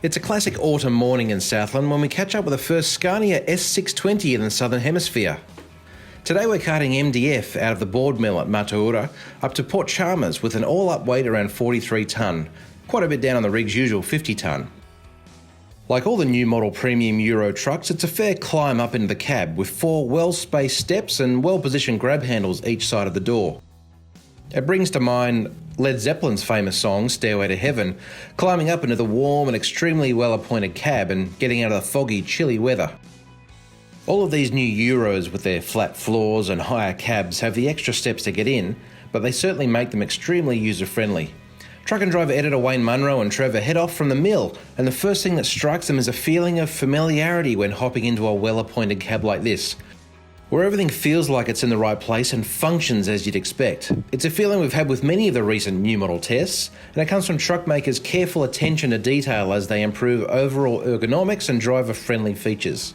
It's a classic autumn morning in Southland when we catch up with the first Scania S620 in the Southern Hemisphere. Today we're carting MDF out of the board mill at Mataura up to Port Chalmers with an all-up weight around 43 tonne, quite a bit down on the rig's usual 50 tonne. Like all the new model premium Euro trucks, it's a fair climb up into the cab with 4 well-spaced steps and well-positioned grab handles each side of the door. It brings to mind Led Zeppelin's famous song, Stairway to Heaven, climbing up into the warm and extremely well-appointed cab and getting out of the foggy, chilly weather. All of these new Euros with their flat floors and higher cabs have the extra steps to get in, but they certainly make them extremely user-friendly. Truck and Driver editor Wayne Munro and Trevor head off from the mill, and the first thing that strikes them is a feeling of familiarity when hopping into a well-appointed cab like this, where everything feels like it's in the right place and functions as you'd expect. It's a feeling we've had with many of the recent new model tests, and it comes from truck makers' careful attention to detail as they improve overall ergonomics and driver-friendly features.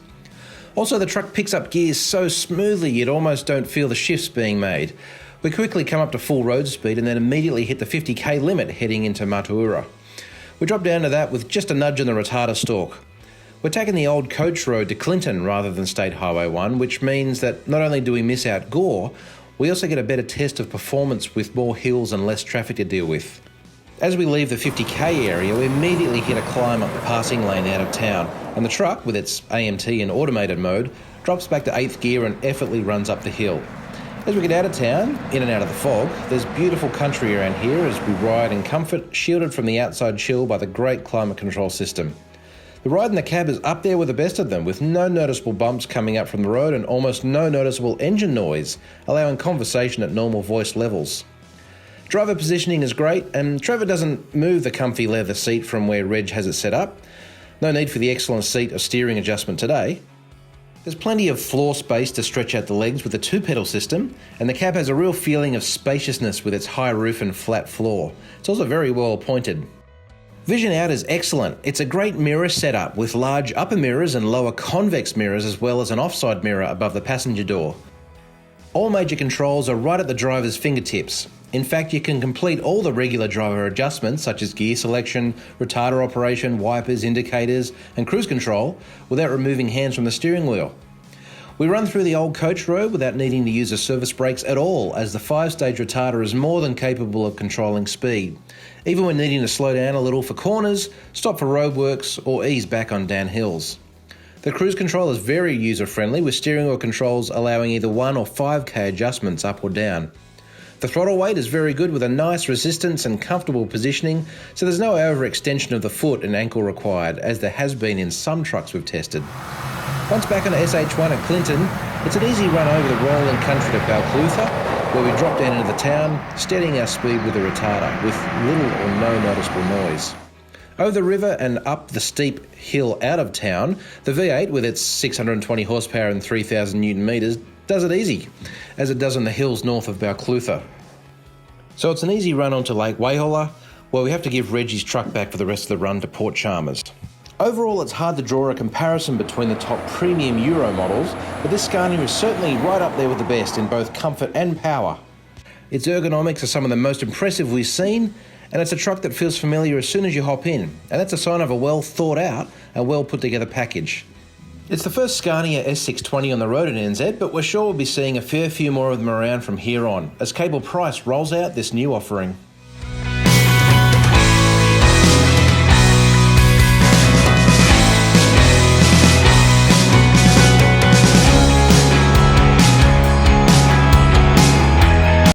Also, the truck picks up gears so smoothly you'd almost don't feel the shifts being made. We quickly come up to full road speed and then immediately hit the 50k limit heading into Mataura. We drop down to that with just a nudge in the retarder stalk. We're taking the old coach road to Clinton rather than State Highway 1, which means that not only do we miss out Gore, we also get a better test of performance with more hills and less traffic to deal with. As we leave the 50k area, we immediately hit a climb up the passing lane out of town, and the truck, with its AMT and automated mode, drops back to 8th gear and effortlessly runs up the hill. As we get out of town, in and out of the fog, there's beautiful country around here as we ride in comfort, shielded from the outside chill by the great climate control system. The ride in the cab is up there with the best of them, with no noticeable bumps coming up from the road and almost no noticeable engine noise, allowing conversation at normal voice levels. Driver positioning is great, and Trevor doesn't move the comfy leather seat from where Reg has it set up. No need for the excellent seat or steering adjustment today. There's plenty of floor space to stretch out the legs with the 2-pedal system, and the cab has a real feeling of spaciousness with its high roof and flat floor. It's also very well appointed. Vision out is excellent. It's a great mirror setup with large upper mirrors and lower convex mirrors as well as an offside mirror above the passenger door. All major controls are right at the driver's fingertips. In fact, you can complete all the regular driver adjustments such as gear selection, retarder operation, wipers, indicators and cruise control without removing hands from the steering wheel. We run through the old coach road without needing to use the service brakes at all, as the 5-stage retarder is more than capable of controlling speed, even when needing to slow down a little for corners, stop for roadworks or ease back on downhills. The cruise control is very user-friendly, with steering wheel controls allowing either 1 or 5k adjustments up or down. The throttle weight is very good with a nice resistance and comfortable positioning, so there's no overextension of the foot and ankle required, as there has been in some trucks we've tested. Once back on SH1 at Clinton, it's an easy run over the rolling country to Balclutha, where we drop down into the town, steadying our speed with the retarder, with little or no noticeable noise. Over the river and up the steep hill out of town, the V8 with its 620 horsepower and 3,000 newton metres does it easy, as it does on the hills north of Balclutha. So it's an easy run onto Lake Waihola, where we have to give Reggie's truck back for the rest of the run to Port Chalmers. Overall, it's hard to draw a comparison between the top premium Euro models, but this Scania is certainly right up there with the best in both comfort and power. Its ergonomics are some of the most impressive we've seen, and it's a truck that feels familiar as soon as you hop in, and that's a sign of a well thought out and well put together package. It's the first Scania S620 on the road in NZ, but we're sure we'll be seeing a fair few more of them around from here on, as Cable Price rolls out this new offering.